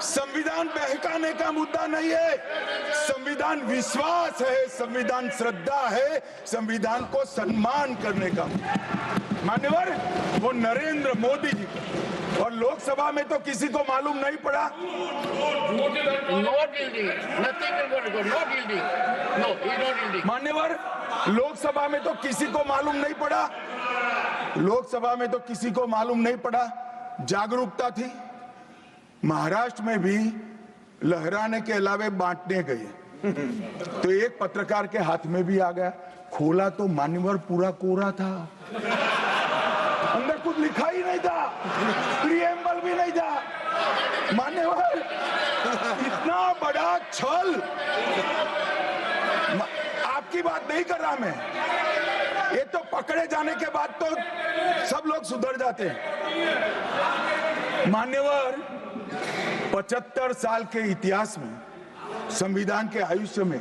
संविधान बहकाने का मुद्दा नहीं है, संविधान विश्वास है, संविधान श्रद्धा है, संविधान को सम्मान करने का। मान्यवर, वो नरेंद्र मोदी जी और लोकसभा में तो किसी को मालूम नहीं पड़ा। मान्यवर, लोकसभा में तो किसी को मालूम नहीं पड़ा, लोकसभा में तो किसी को मालूम नहीं पड़ा। जागरूकता थी, महाराष्ट्र में भी लहराने के अलावे बांटने गए तो एक पत्रकार के हाथ में भी आ गया, खोला तो मान्यवर पूरा कोरा था, अंदर कुछ लिखा ही नहीं था, प्रीएम्बल भी नहीं था। मान्यवर, इतना बड़ा छल, आपकी बात नहीं कर रहा मैं, ये तो पकड़े जाने के बाद तो सब लोग सुधर जाते हैं। मान्यवर, 75 साल के इतिहास में, संविधान के आयुष्य में,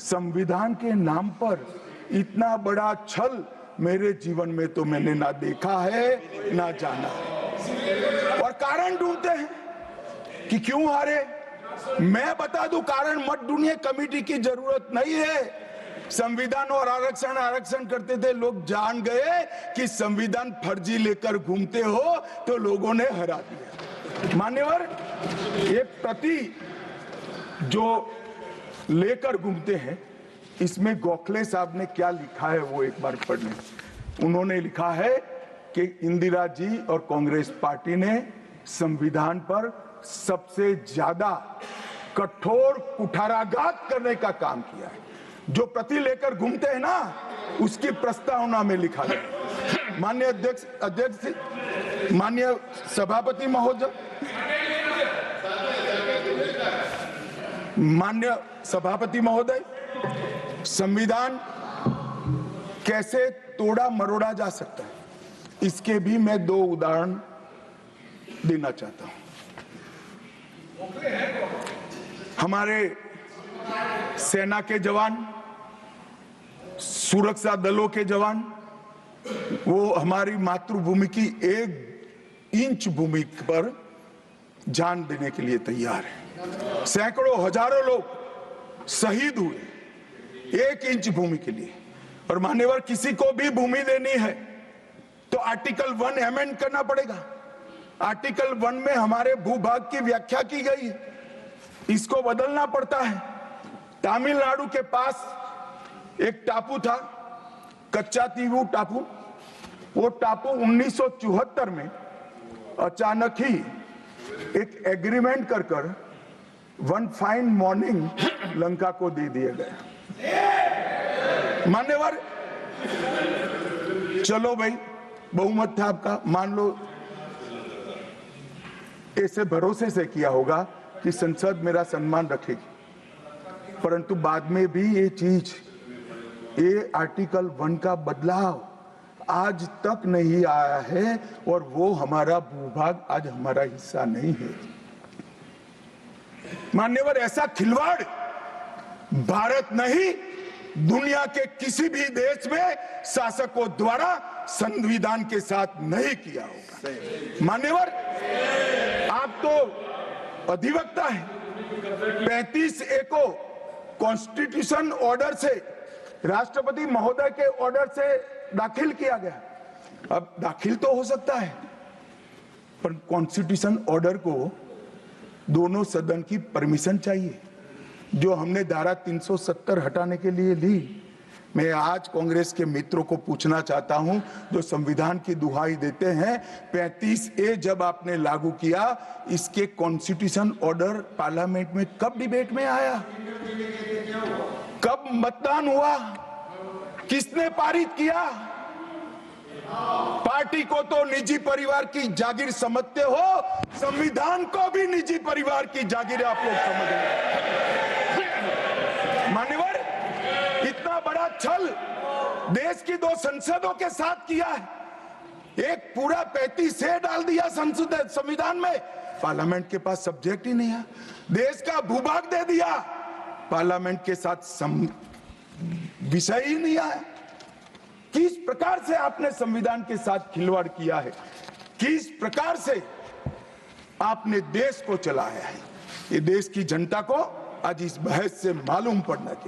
संविधान के नाम पर इतना बड़ा छल मेरे जीवन में तो मैंने ना देखा है ना जाना है। और कारण ढूंढते हैं कि क्यों हारे। मैं बता दूं, कारण मत ढूंढिए, कमेटी की जरूरत नहीं है। संविधान और आरक्षण करते थे, लोग जान गए कि संविधान फर्जी लेकर घूमते हो तो लोगों ने हरा दिया। मान्यवर, ये प्रति जो लेकर घूमते हैं, इसमें गोखले साहब ने क्या लिखा है वो एक बार पढ़ लें। उन्होंने लिखा है कि इंदिरा जी और कांग्रेस पार्टी ने संविधान पर सबसे ज्यादा कठोर कुठाराघात करने का काम किया है। जो प्रति लेकर घूमते हैं ना, उसकी प्रस्तावना में लिखा है। माननीय अध्यक्ष, माननीय सभापति महोदय, माननीय सभापति महोदय, संविधान कैसे तोड़ा मरोड़ा जा सकता है, इसके भी मैं 2 उदाहरण देना चाहता हूं। हमारे सेना के जवान, सुरक्षा दलों के जवान, वो हमारी मातृभूमि की 1 इंच भूमि पर जान देने के लिए तैयार है। सैकड़ों हजारों लोग शहीद हुए 1 इंच भूमि के लिए। और मान्यवर, किसी को भी भूमि देनी है तो आर्टिकल 1 अमेंड करना पड़ेगा। आर्टिकल 1 में हमारे भूभाग की व्याख्या की गई है, इसको बदलना पड़ता है। तमिलनाडु के पास एक टापू था, कच्चातीवू टापू। वो टापू 1974 में अचानक ही एक एग्रीमेंट कर वन फाइन मॉर्निंग लंका को दे दिया गया। मान्यवर, चलो भाई, बहुमत था आपका, मान लो ऐसे भरोसे से किया होगा कि संसद मेरा सम्मान रखेगी, परंतु बाद में भी ये चीज, ये आर्टिकल 1 का बदलाव आज तक नहीं आया है और वो हमारा भूभाग आज हमारा हिस्सा नहीं है। मान्यवर, ऐसा खिलवाड़ भारत नहीं, दुनिया के किसी भी देश में शासकों द्वारा संविधान के साथ नहीं किया होगा। मान्यवर, आप तो अधिवक्ता है, 35A को कॉन्स्टिट्यूशन ऑर्डर से, राष्ट्रपति महोदय के ऑर्डर से दाखिल किया गया। अब दाखिल तो हो सकता है, पर कॉन्स्टिट्यूशन ऑर्डर को दोनों सदन की परमिशन चाहिए, जो हमने धारा 370 हटाने के लिए ली। मैं आज कांग्रेस के मित्रों को पूछना चाहता हूं, जो संविधान की दुहाई देते हैं, 35A जब आपने लागू किया, इसके कॉन्स्टिट्यूशन ऑर्डर पार्लियामेंट में कब डिबेट में आया, कब मतदान हुआ, किसने पारित किया? पार्टी को तो निजी परिवार की जागीर समझते हो, संविधान को भी निजी परिवार की जागीर आप लोग समझ रहे हैं। मान्यवर, इतना बड़ा छल देश की 2 संसदों के साथ किया है। एक पूरा 35A डाल दिया संसद संविधान में, पार्लियामेंट के पास सब्जेक्ट ही नहीं है। देश का भूभाग दे दिया, पार्लियामेंट के साथ विषय ही नहीं आया। किस प्रकार से आपने संविधान के साथ खिलवाड़ किया है, किस प्रकार से आपने देश को चलाया है। ये देश की जनता को आज इस बहस से मालूम पड़ना चाहिए।